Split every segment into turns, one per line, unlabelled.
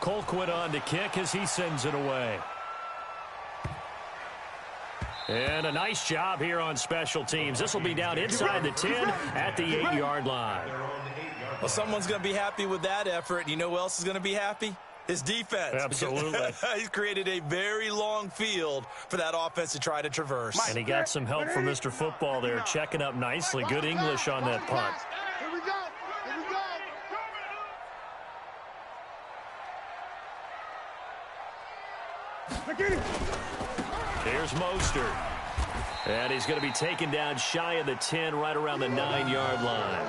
Colquitt on to kick as he sends it away. And a nice job here on special teams. This will be down inside the 10 at the 8-yard line.
Well, someone's going to be happy with that effort. You know who else is going to be happy? His defense.
Absolutely.
He's created a very long field for that offense to try to traverse.
And he got some help from Mr. Football there, checking up nicely. Good English on that punt.
Here we go.
Here's Mostert. And he's going to be taken down shy of the 10, right around the 9-yard line.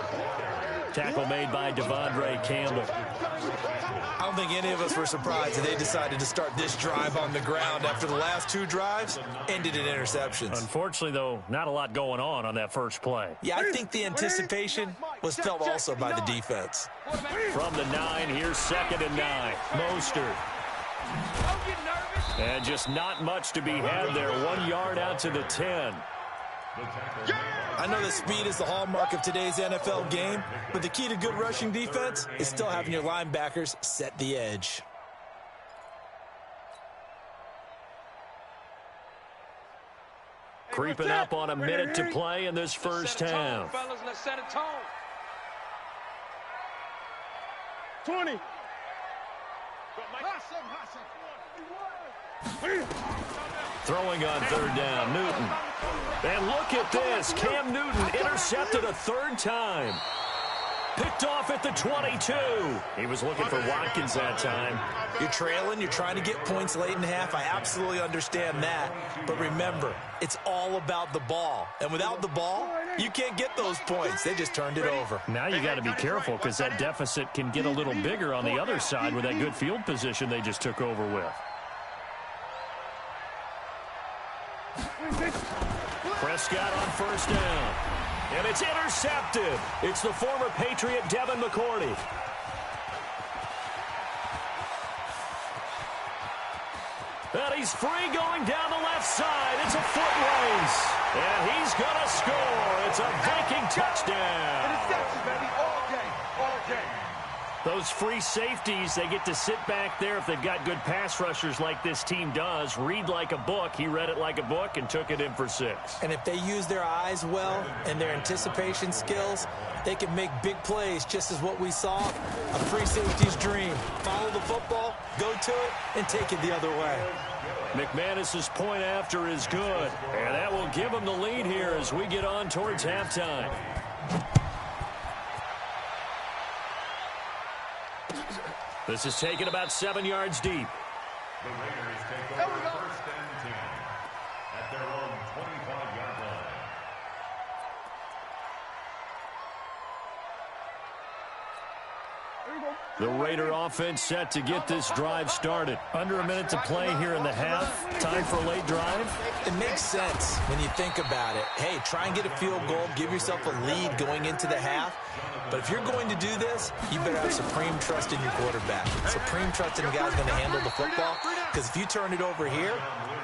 Tackle made by Devondre Campbell.
I don't think any of us were surprised that they decided to start this drive on the ground after the last 2 drives ended in interceptions.
Unfortunately, though, not a lot going on that first play.
Yeah, I think the anticipation was felt also by the defense.
From the 9, here's 2nd and 9. Mostert. And just not much to be had there. 1 yard out to the 10.
I know that speed is the hallmark of today's NFL game, but the key to good rushing defense is still having your linebackers set the edge.
Creeping up on a minute to play in this first half.
Fellas, let's set a tone. 20.
Throwing on 3rd down, Newton. And look at this. Cam Newton intercepted a 3rd time. Picked off at the 22. He was looking for Watkins that time.
You're trailing. You're trying to get points late in half. I absolutely understand that. But remember, it's all about the ball. And without the ball, you can't get those points. They just turned it over.
Now you got to be careful because that deficit can get a little bigger on the other side with that good field position they just took over with. Prescott on 1st down. And it's intercepted. It's the former Patriot Devin McCourty. And he's free going down the left side. It's a foot race. And he's going to score. It's a Viking touchdown.
Interception, baby. All day. All day.
Those free safeties, they get to sit back there if they've got good pass rushers like this team does. Read like a book. He read it like a book and took it in for 6.
And if they use their eyes well and their anticipation skills, they can make big plays, just as what we saw, a free safety's dream. Follow the football, go to it, and take it the other way.
McManus's point after is good. And that will give them the lead here as we get on towards halftime. This is taken about 7 yards deep.
The Raiders take over 1st and 10 at their own 25-yard line.
The Raider offense set to get this drive started. Under a minute to play here in the half. Time for a late drive.
It makes sense when you think about it. Hey, try and get a field goal. Give yourself a lead going into the half. But if you're going to do this, you better have supreme trust in your quarterback. Supreme trust in the guy's going to handle the football. Because if you turn it over here,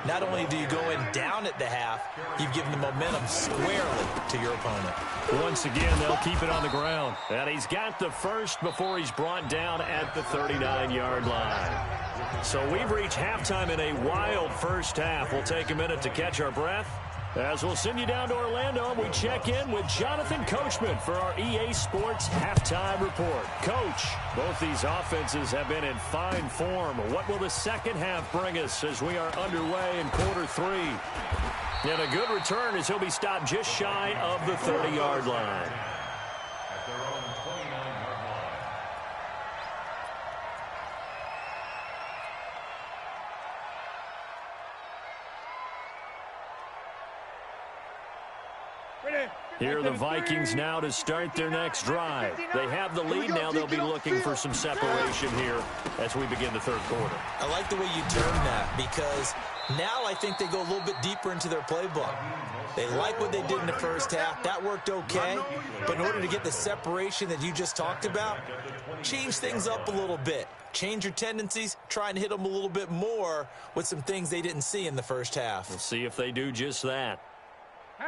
not only do you go in down at the half, you've given the momentum squarely to your opponent.
Once again, they'll keep it on the ground. And he's got the first before he's brought down at the 39-yard line. So we've reached halftime in a wild first half. We'll take a minute to catch our breath as we'll send you down to Orlando. We check in with Jonathan Coachman for our EA Sports Halftime Report. Coach, both these offenses have been in fine form. What will the second half bring us as we are underway in quarter 3? And a good return as he'll be stopped just shy of the 30-yard line.
At their own 29-yard line.
Here are the Vikings now to start their next drive. They have the lead now. They'll be looking for some separation here as we begin the third quarter.
I like the way you term that because now I think they go a little bit deeper into their playbook. They like what they did in the first half. That worked okay. But in order to get the separation that you just talked about, change things up a little bit. Change your tendencies. Try and hit them a little bit more with some things they didn't see in the first half.
We'll see if they do just that.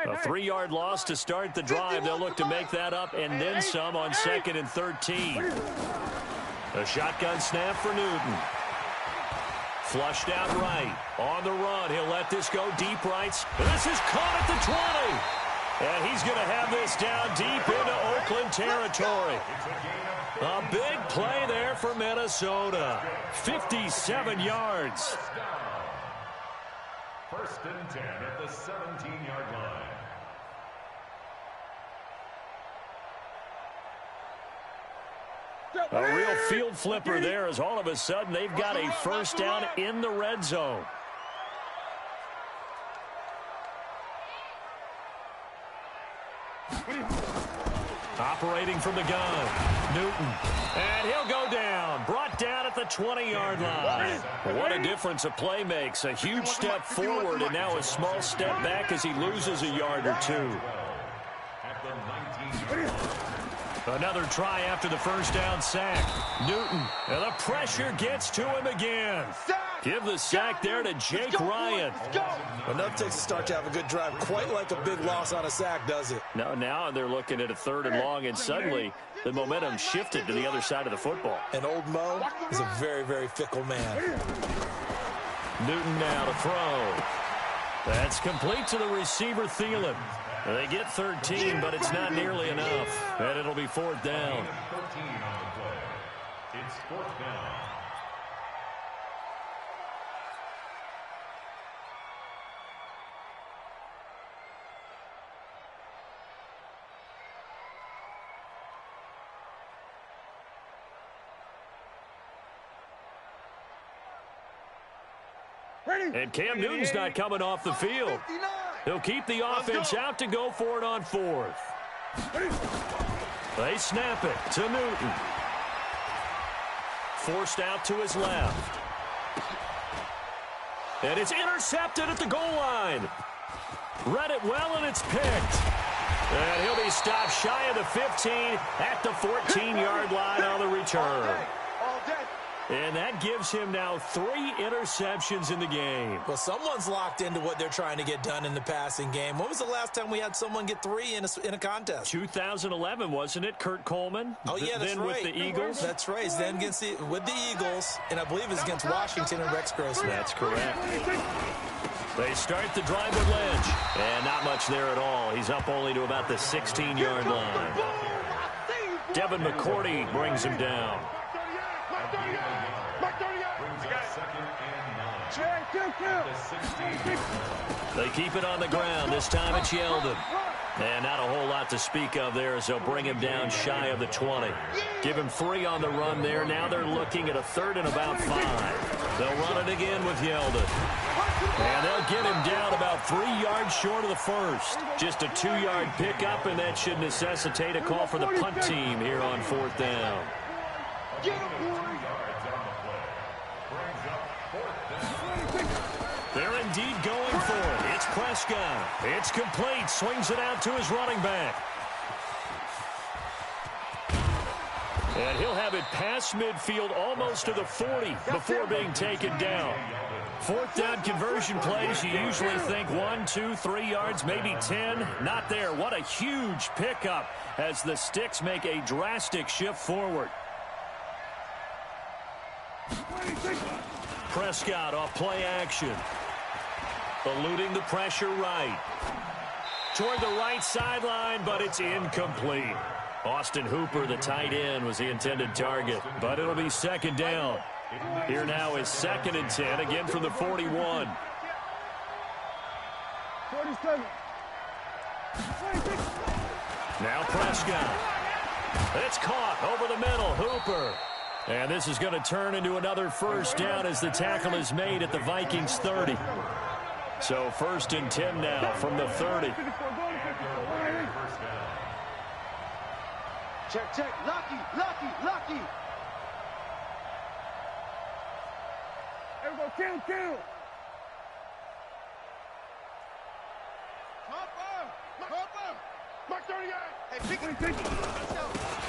A 3-yard loss to start the drive. They'll look to make that up and then some on 2nd and 13. A shotgun snap for Newton. Flushed out right. On the run. He'll let this go deep rights. This is caught at the 20. And he's going to have this down deep into Oakland territory. A big play there for Minnesota. 57 yards.
First and 10 at the 17-yard line.
A real field flipper there as all of a sudden they've got a first down in the red zone. Operating from the gun, Newton. And he'll go down. Brought down at the 20-yard line. What a difference a play makes. A huge step forward and now a small step back as he loses a yard or two. Another try after the first down sack. Newton, and the pressure gets to him again. Give the sack there to Jake Ryan.
Enough takes to start to have a good drive. Quite like a big loss on a sack, does it?
Now they're looking at a 3rd and long, and suddenly the momentum shifted to the other side of the football.
And old Mo is a very, very fickle man.
Newton now to throw. That's complete to the receiver, Thielen. They get 13, but it's not nearly enough. And it'll be 4th down.
13 on the play. It's 4th down.
And Cam Newton's not coming off the field. He'll keep the offense out to go for it on 4th. They snap it to Newton. Forced out to his left. And it's intercepted at the goal line. Read it well, and it's picked. And he'll be stopped shy of the 15 at the 14-yard line on the return. And that gives him now 3 interceptions in the game.
Well, someone's locked into what they're trying to get done in the passing game. When was the last time we had someone get 3 in a contest?
2011, wasn't it, Kurt Coleman?
Oh, yeah, that's
then
right.
with the Eagles?
That's right. Then with the Eagles, and I believe it's against Washington and Rex Grossman.
That's correct. They start the drive with Lynch. And not much there at all. He's up only to about the 16-yard line. Devin McCourty brings him down. They keep it on the ground. This time it's Yeldon. And not a whole lot to speak of there as they'll bring him down shy of the 20. Give him 3 on the run there. Now they're looking at a 3rd and about 5. They'll run it again with Yeldon. And they'll get him down about 3 yards short of the first. Just a 2-yard pickup, and that should necessitate a call for the punt team here on 4th down. They're indeed going for it. It's Prescott. It's complete. Swings it out to his running back. And he'll have it past midfield almost to the 40 before being taken down. 4th down conversion plays, you usually think 1, 2, 3 yards, maybe 10. Not there. What a huge pickup as the Sticks make a drastic shift forward. Prescott off play action. Eluding the pressure right. Toward the right sideline, but it's incomplete. Austin Hooper, the tight end, was the intended target, but it'll be 2nd down. Here now is 2nd and 10, again from the 41.
47.
Now Prescott. It's caught over the middle. Hooper. And this is going to turn into another first down as the tackle is made at the Vikings 30. So 1st and 10 now from the 30.
Check. Lucky. There we go. Kill.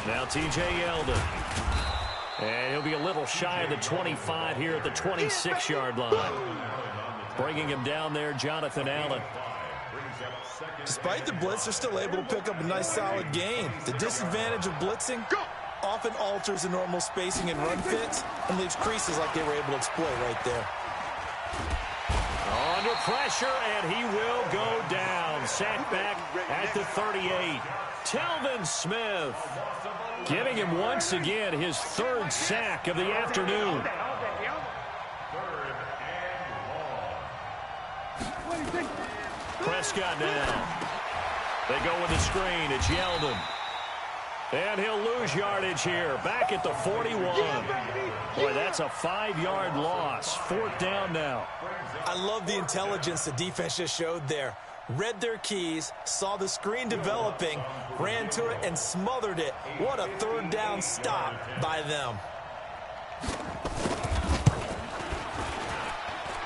Now T.J. Yeldon. And he'll be a little shy of the 25 here at the 26-yard line. Bringing him down there, Jonathan Allen.
Despite the blitz, they're still able to pick up a nice, solid gain. The disadvantage of blitzing, often alters the normal spacing and run fits and leaves creases like they were able to exploit right there.
Under pressure, and he will go down. Sacked back at the 38. Telvin Smith giving him once again his third sack of the afternoon. Prescott now. They go with the screen. It's Yeldon. And he'll lose yardage here. Back at the 41. Boy, that's a 5-yard loss. 4th down now.
I love the intelligence the defense just showed there. Read their keys, saw the screen developing, ran to it, and smothered it. What a 3rd down stop by them.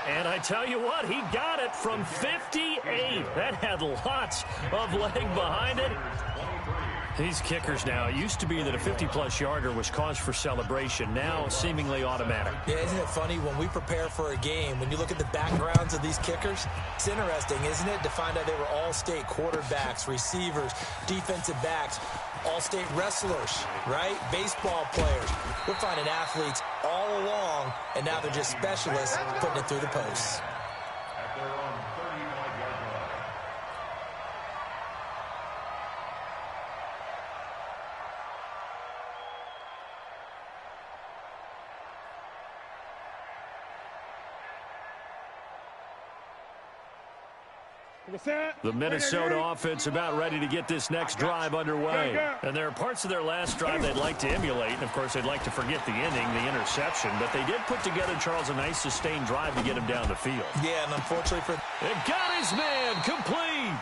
And I tell you what, he got it from 58. That had lots of leg behind it. These kickers now, it used to be that a 50-plus yarder was cause for celebration. Now, seemingly automatic.
Yeah, isn't it funny? When we prepare for a game, when you look at the backgrounds of these kickers, it's interesting, isn't it, to find out they were all-state quarterbacks, receivers, defensive backs, all-state wrestlers, right? Baseball players. We're finding athletes all along, and now they're just specialists putting it through the posts.
At their own 35-yard line.
The Minnesota offense about ready to get this next drive underway. And there are parts of their last drive they'd like to emulate. And, of course, they'd like to forget the ending, the interception. But they did put together, Charles, a nice sustained drive to get him down the field.
Yeah, and unfortunately for...
It got his man complete.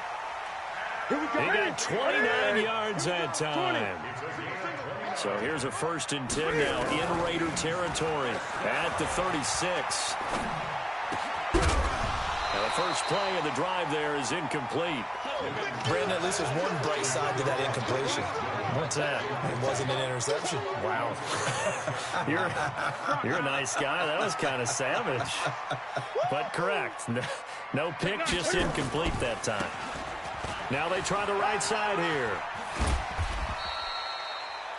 He got 29 yards that time. So here's a 1st and 10 now in Raider territory at the 36. The first play of the drive there is incomplete.
Brandon, at least there's one bright side to that incompletion.
What's that?
It wasn't an interception.
Wow. You're a nice guy. That was kind of savage. But correct. No pick, just incomplete that time. Now they try the right side here.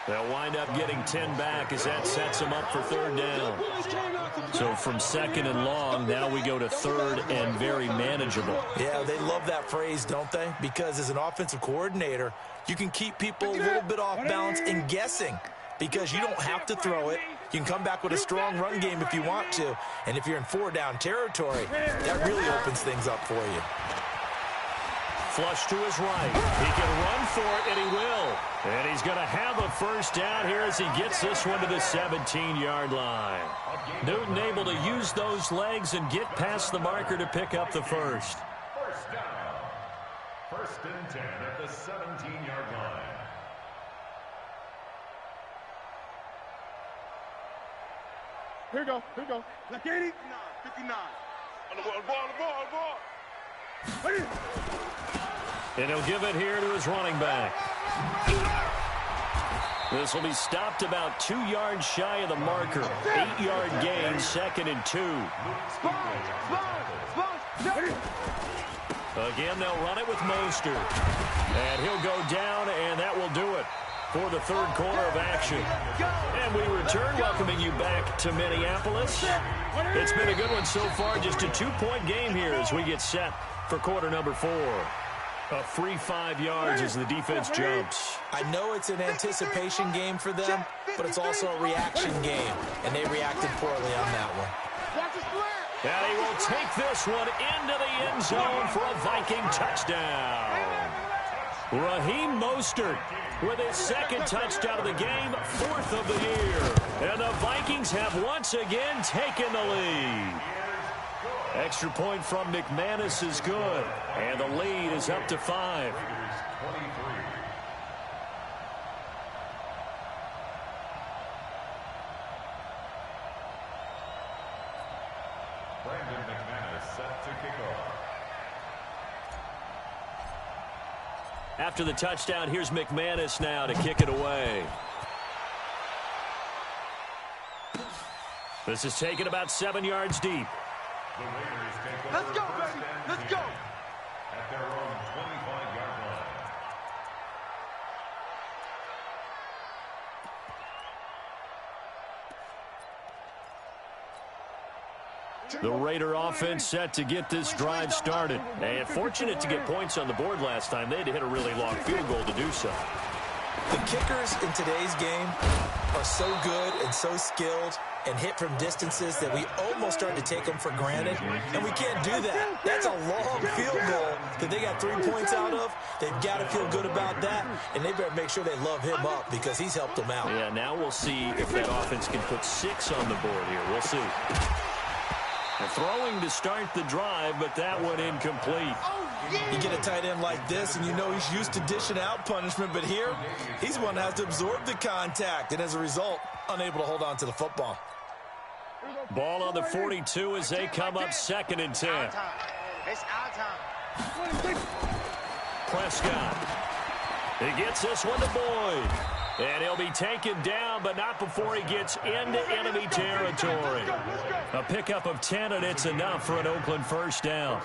They'll wind up getting 10 back as that sets them up for 3rd down. So from 2nd and long, now we go to 3rd and very manageable.
Yeah, they love that phrase, don't they? Because as an offensive coordinator, you can keep people a little bit off balance and guessing because you don't have to throw it. You can come back with a strong run game if you want to. And if you're in 4-down territory, that really opens things up for you.
Flush to his right. He can run for it, and he will. And he's going to have a 1st down here as he gets this one to the 17-yard line. Newton able to use those legs and get past the marker to pick up the 1st.
1st down. 1st and 10 at the 17-yard line.
Here we go. Here we go. Like 80. 59. On the ball.
And he'll give it here to his running back. This will be stopped about 2 yards shy of the marker. 8-yard gain, 2nd and 2. Again, they'll run it with Mostert. And he'll go down, and that will do it for the 3rd quarter of action. And we return, welcoming you back to Minneapolis. It's been a good one so far, just a 2-point game here as we get set for quarter number 4. A free 5 yards as the defense jumps.
I know it's an anticipation game for them, but it's also a reaction game, and they reacted poorly on that one.
And he will take this one into the end zone for a Viking touchdown. Raheem Mostert with his 2nd touchdown of the game, 4th of the year. And the Vikings have once again taken the lead. Extra point from McManus is good, and the lead is up to 5.
Brandon McManus set to kick off.
After the touchdown, here's McManus now to kick it away. This is taken about 7 yards deep.
The Raiders take over.
Let's go, baby. Let's go.
At their own 25-yard line.
The Raider offense set to get this drive started. And fortunate to get points on the board last time. They had to hit a really long field goal to do so.
The kickers in today's game are so good and so skilled and hit from distances that we almost start to take them for granted, and we can't do that. That's a long field goal that they got 3 points out of. They've got to feel good about that, and they better make sure they love him up because he's helped them out.
Yeah, now we'll see if that offense can put 6 on the board here. We'll see. They're throwing to start the drive, but that one incomplete.
You get a tight end like this, and you know he's used to dishing out punishment, but here, he's the one that has to absorb the contact, and as a result, unable to hold on to the football.
Ball on the 42 as they come up 2nd and 10.
It's our time.
Prescott. He gets this one to Boyd. And he'll be taken down, but not before he gets into enemy territory. A pickup of 10, and it's enough for an Oakland first down.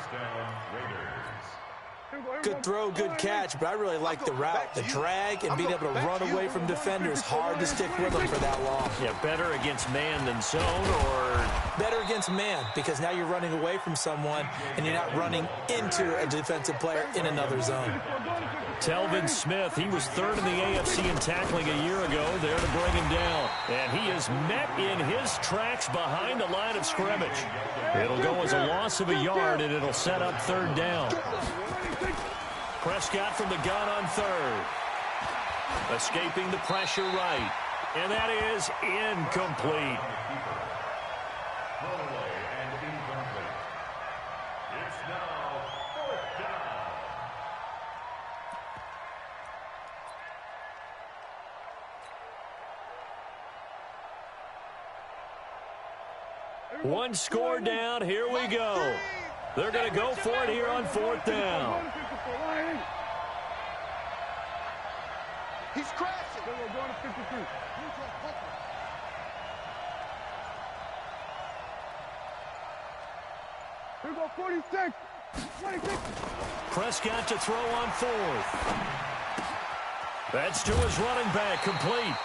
Good throw, good catch, but I really like the route. The drag and being able to run away from defenders, hard to stick with them for that long.
Yeah, better against man than zone, or?
Better against man, because now you're running away from someone, and you're not running into a defensive player in another zone.
Telvin Smith, he was 3rd in the AFC in tackling a year ago, there to bring him down. And he is met in his tracks behind the line of scrimmage. It'll go as a loss of a yard, and it'll set up 3rd down. Prescott from the gun on 3rd. Escaping the pressure right. And that is incomplete.
It's now 4th down.
One score down. Here we go. They're going to go for it here on 4th down.
He's crashing. We're going to 53. Here we go, 46. 26.
Prescott to throw on 4th. That's to his running back, complete.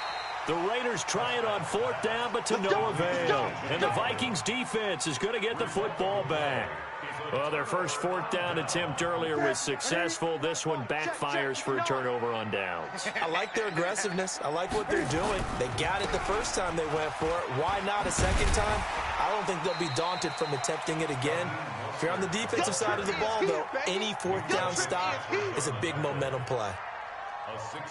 The Raiders try it on 4th down, but to no avail. And the Vikings defense is going to get the football back. Well, their first 4th down attempt earlier was successful. This one backfires for a turnover on downs.
I like their aggressiveness. I like what they're doing. They got it the first time they went for it. Why not a second time? I don't think they'll be daunted from attempting it again. If you're on the defensive side of the ball, though, any 4th down stop is a big momentum play.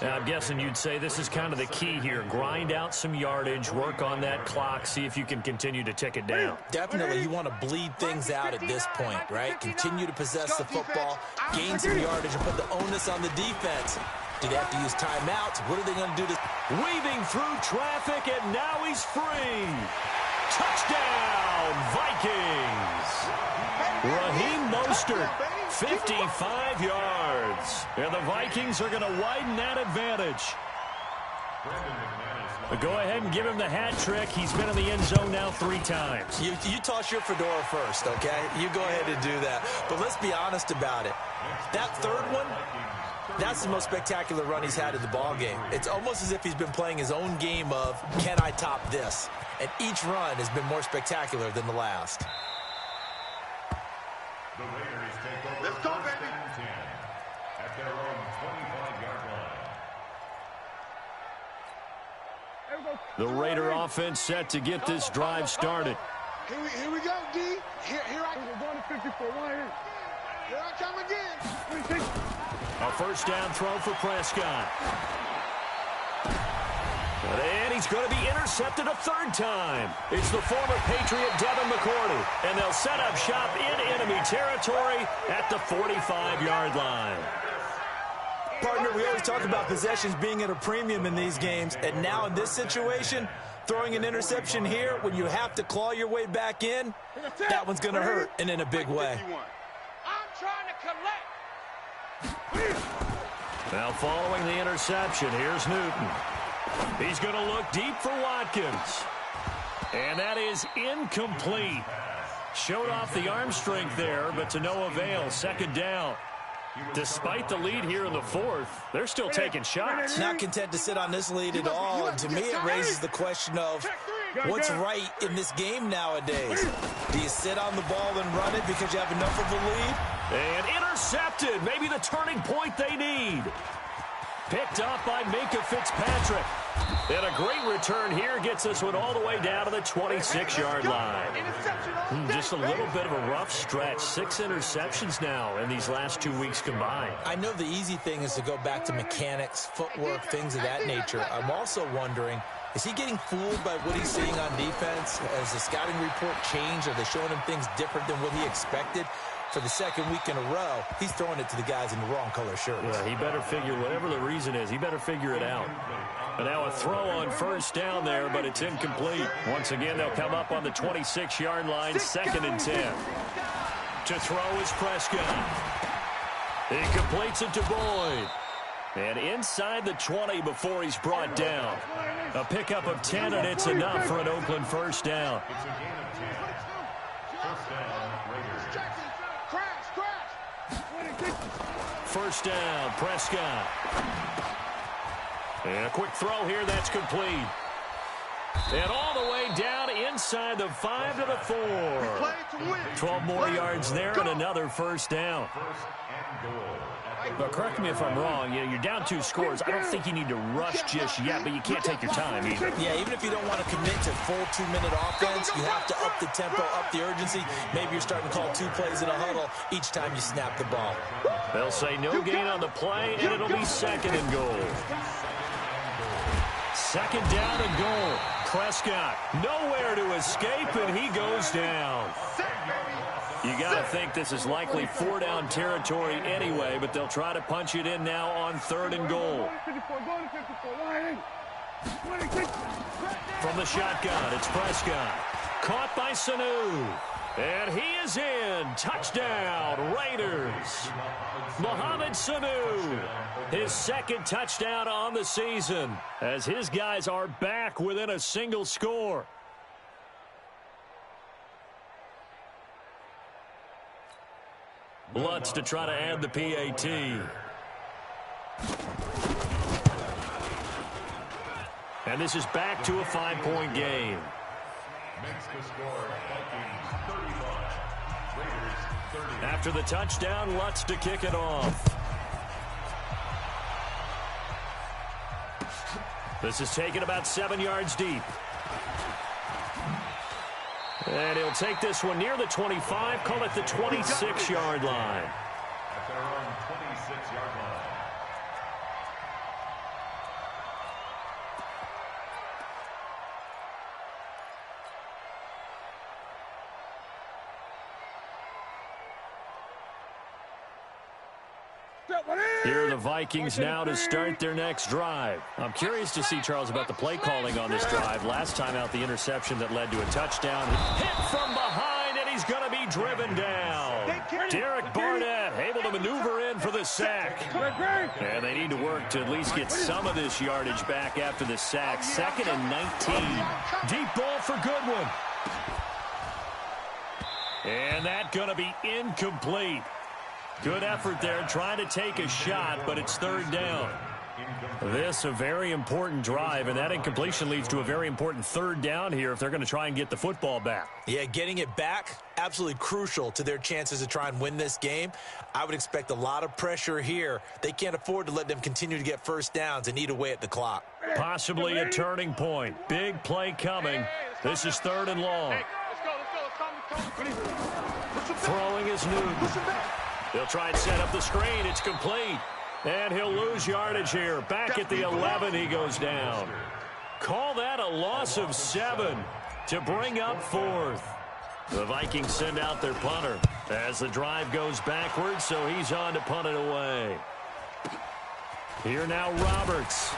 I'm guessing you'd say this is kind of the key here. Grind out some yardage, work on that clock, see if you can continue to tick it down.
Definitely, you want to bleed things out at this point, right? Continue to possess the football, gain some yardage, and put the onus on the defense. Do they have to use timeouts? What are they going to do to...
Weaving through traffic, and now he's free. Touchdown, Vikings. Raheem Mostert, 55 yards. And the Vikings are going to widen that advantage. But go ahead and give him the hat trick. He's been in the end zone now 3 times.
You toss your fedora first, okay? You go ahead and do that. But let's be honest about it. That 3rd one, that's the most spectacular run he's had in the ballgame. It's almost as if he's been playing his own game of, can I top this? And each run has been more spectacular than the last.
The Raiders take over.
Let's go, baby.
1st and 10 at their own 25-yard line.
The Raider offense set to get this drive started.
Here we go, D. Here I come. We're going to 54. Here I come again.
A first down throw for Prescott. And he's going to be intercepted a 3rd time. It's the former Patriot Devin McCourty. And they'll set up shop in enemy territory at the 45-yard line.
Partner, we always talk about possessions being at a premium in these games. And now in this situation, throwing an interception here when you have to claw your way back in, that one's going to hurt, and in a big way.
I'm trying to collect.
Now following the interception, here's Newton. He's going to look deep for Watkins. And that is incomplete. Showed off the arm strength there, but to no avail. 2nd down. Despite the lead here in the 4th, they're still taking shots.
Not content to sit on this lead at all. And to me, it raises the question of, What's right in this game nowadays? Do you sit on the ball and run it because you have enough of a lead?
And intercepted. Maybe the turning point they need. Picked up by Minkah Fitzpatrick. And a great return here gets this one all the way down to the 26-yard line. Just a little bit of a rough stretch. 6 interceptions now in these last 2 weeks combined.
I know the easy thing is to go back to mechanics, footwork, things of that nature. I'm also wondering, is he getting fooled by what he's seeing on defense? Has the scouting report changed? Are they showing him things different than what he expected? For the second week in a row, he's throwing it to the guys in the wrong color shirts.
Yeah, he better figure, whatever the reason is, he better figure it out. And now a throw on first down there, but it's incomplete. Once again, they'll come up on the 26-yard line, 2nd and 10. To throw is Prescott. He completes it to Boyd. And inside the 20 before he's brought down. A pickup of 10, and it's enough for an Oakland first down.
It's a gain of 10. First down, Raiders.
First down, Prescott. And a quick throw here, that's complete. And all the way down inside the 5 to the 4. 12 more yards there and another first down.
First and goal.
But correct me if I'm wrong, you're down 2 scores. I don't think you need to rush just yet, but you can't take your time either.
Yeah, even if you don't want to commit to full 2-minute offense, you have to up the tempo, up the urgency. Maybe you're starting to call 2 plays in a huddle each time you snap the ball.
They'll say no gain on the play, and it'll be 2nd and goal. 2nd down and goal. Prescott nowhere to escape, and he goes down. You got to think this is likely 4-down territory anyway, but they'll try to punch it in now on 3rd and goal. From the shotgun, it's Prescott. Caught by Sanu. And he is in. Touchdown, Raiders. Mohamed Sanu, his 2nd touchdown on the season, as his guys are back within a single score. Whynotcj to try to add the PAT. And this is back to a 5-point game.
Makes the score Vikings 35. Raiders 30.
After the touchdown, Whynotcj to kick it off. This is taken about 7 yards deep. And he'll take this one near the 25, call it the 26-yard line.
At their own 26-yard line.
Here are the Vikings now to start their next drive. I'm curious to see, Charles, about the play calling on this drive. Last time out, the interception that led to a touchdown. Hit from behind, and he's going to be driven down. Derek Barnett able to maneuver in for the sack. And they need to work to at least get some of this yardage back after the sack. 2nd and 19. Deep ball for Goodwin. And that's going to be incomplete. Good effort there, trying to take a shot, but it's 3rd down. This a very important drive, and that incompletion leads to a very important 3rd down here if they're going to try and get the football back.
Yeah, getting it back, absolutely crucial to their chances to try and win this game. I would expect a lot of pressure here. They can't afford to let them continue to get first downs and eat away at the clock.
Possibly a turning point. Big play coming. This is 3rd and long. Throwing is Newton. He'll try and set up the screen. It's complete. And he'll lose yardage here. Back at the 11, he goes down. Call that a loss of 7 to bring up 4th. The Vikings send out their punter as the drive goes backwards, so he's on to punt it away. Here now Roberts.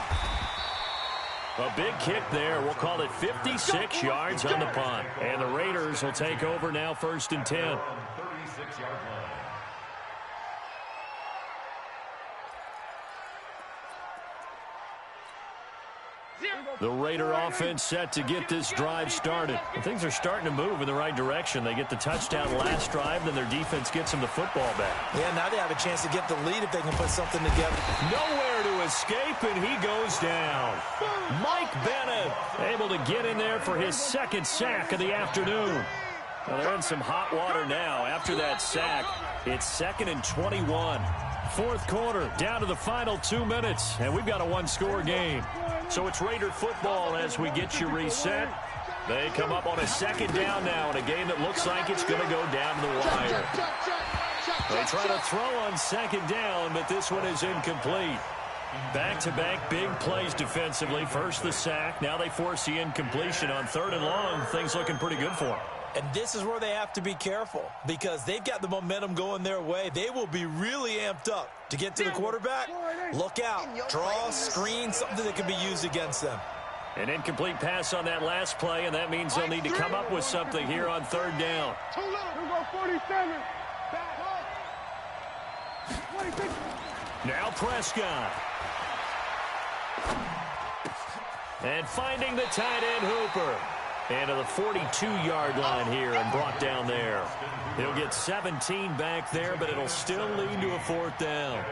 A big kick there. We'll call it 56 yards on the punt. And the Raiders will take over now 1st and 10.
36-yard line.
The Raider offense set to get this drive started. And things are starting to move in the right direction. They get the touchdown last drive, then their defense gets them the football back.
Yeah, now they have a chance to get the lead if they can put something together.
Nowhere to escape, and he goes down. Mike Bennett able to get in there for his second sack of the afternoon. Well, they're in some hot water now. After that sack, it's 2nd and 21. Fourth quarter, down to the final 2 minutes, and we've got a one-score game. So it's Raider football as we get you reset. They come up on a second down now in a game that looks like it's going to go down to the wire. They try to throw on second down, but this one is incomplete. Back-to-back big plays defensively. First the sack, now they force the incompletion on 3rd and long. Things looking pretty good for them.
And this is where they have to be careful because they've got the momentum going their way. They will be really amped up to get to the quarterback. Look out. Draw, screen, something that can be used against them.
An incomplete pass on that last play, and that means they'll need to come up with something here on 3rd down. Now Prescott. And finding the tight end Hooper. And to the 42-yard line here and brought down there. He'll get 17 back there, but it'll still lead to a 4th down.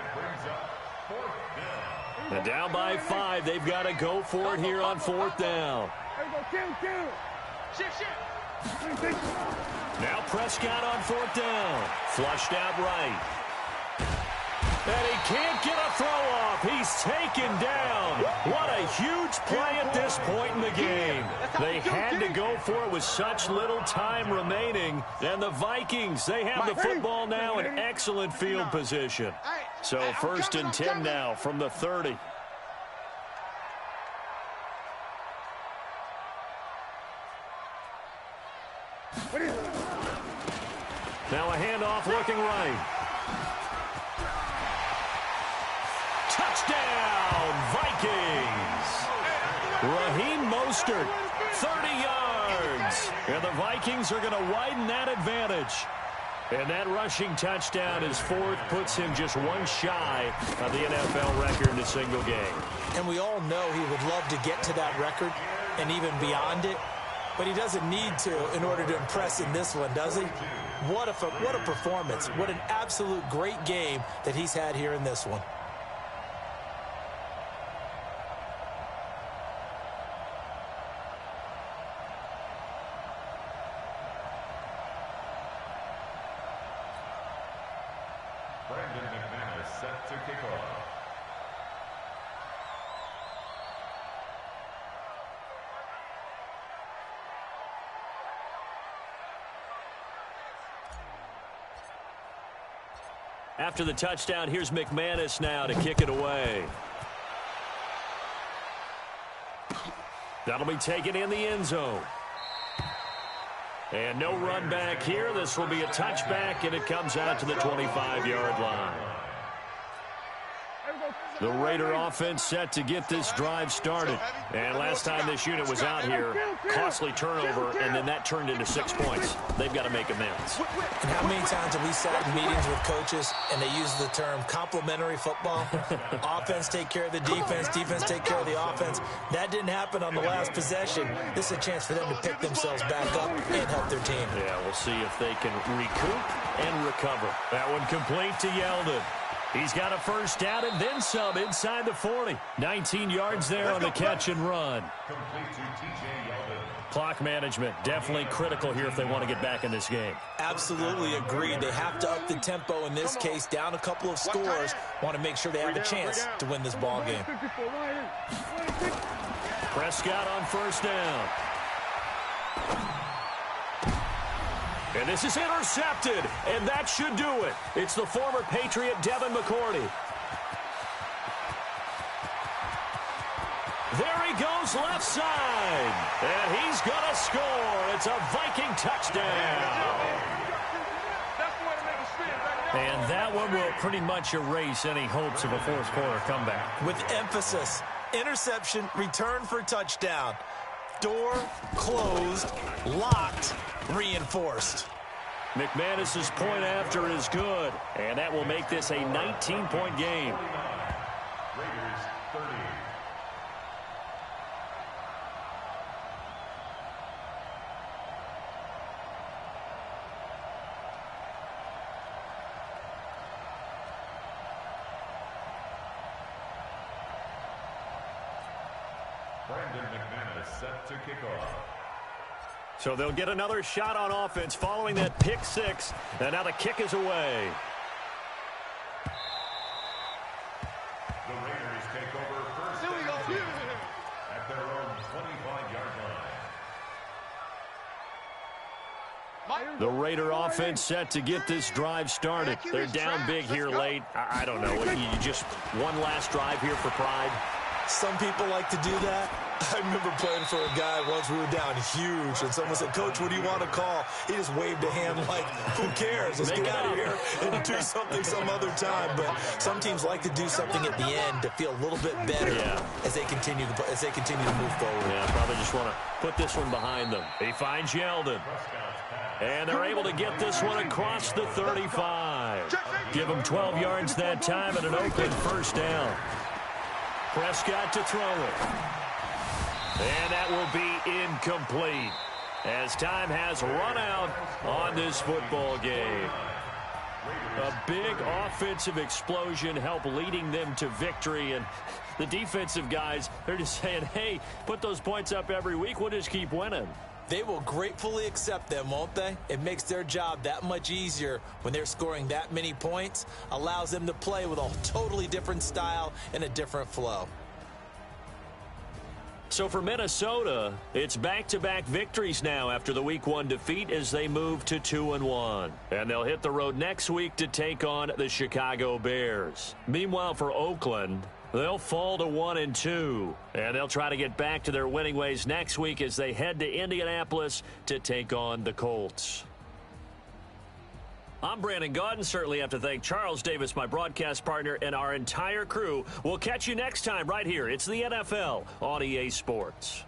And down by 5, they've got to go for it here on 4th down. Now Prescott on 4th down. Flushed out right. And he can't get a throw off. He's taken down. What a huge play at this point in the game. They had to go for it with such little time remaining. And the Vikings, they have the football now in excellent field position. So 1st and 10 now from the 30. Now a handoff looking right. Touchdown, Vikings. Raheem Mostert, 30 yards. And the Vikings are going to widen that advantage. And that rushing touchdown is 4th, puts him just one shy of the NFL record in a single game.
And we all know he would love to get to that record and even beyond it. But he doesn't need to in order to impress in this one, does he? What a performance. What an absolute great game that he's had here in this one.
Set to kick off.
After the touchdown, here's McManus now to kick it away. That'll be taken in the end zone. And no run back here. This will be a touchback, and it comes out to the 25-yard line. The Raider offense set to get this drive started. And last time this unit was out here, costly turnover, and then that turned into 6 points. They've got to make amends.
And how many times have we sat in meetings with coaches and they use the term complementary football? Offense take care of the defense, defense take care of the offense. That didn't happen on the last possession. This is a chance for them to pick themselves back up and help their team.
Yeah, we'll see if they can recoup and recover. That one complete to Yeldon. He's got a first down and then some inside the 40. 19 yards there on the catch and run. Clock management definitely critical here if they want to get back in this game.
Absolutely agreed. They have to up the tempo in this case, down a couple of scores. Want to make sure they have a chance to win this ball game.
Prescott on first down. And this is intercepted, and that should do it. It's the former Patriot Devin McCourty. There he goes left side, and he's going to score. It's a Viking touchdown. And that one will pretty much erase any hopes of a fourth quarter comeback.
With emphasis, interception, return for touchdown. Door closed, locked, reinforced.
McManus's point after is good, and that will make this a 19-point game.
Raiders 30. Set to kick off.
So they'll get another shot on offense following that pick six. And now the kick is away.
The Raiders take over first and 10 at their own 25-yard line.
The Raider offense set to get this drive started. They're down big here late. I don't know. You just one last drive here for pride.
Some people like to do that. I remember playing for a guy once. We were down huge, and someone said, "Coach, what do you want to call?" He just waved a hand like, "Who cares? Let's get out of here and do something some other time." But some teams like to do something at the end to feel a little bit better as they continue to move forward.
Yeah, probably just want to put this one behind them. He finds Yeldon. And they're able to get this one across the 35. Give them 12 yards that time and an Oakland first down. Prescott to throw it. And that will be incomplete as time has run out on this football game. A big offensive explosion helped leading them to victory. And the defensive guys, they're just saying, hey, put those points up every week. We'll just keep winning.
They will gratefully accept them, won't they? It makes their job that much easier when they're scoring that many points. Allows them to play with a totally different style and a different flow.
So for Minnesota, it's back-to-back victories now after the Week 1 defeat as they move to 2-1. And they'll hit the road next week to take on the Chicago Bears. Meanwhile, for Oakland, they'll fall to 1-2. And they'll try to get back to their winning ways next week as they head to Indianapolis to take on the Colts. I'm Brandon Gaudin. Certainly have to thank Charles Davis, my broadcast partner, and our entire crew. We'll catch you next time right here. It's the NFL on EA Sports.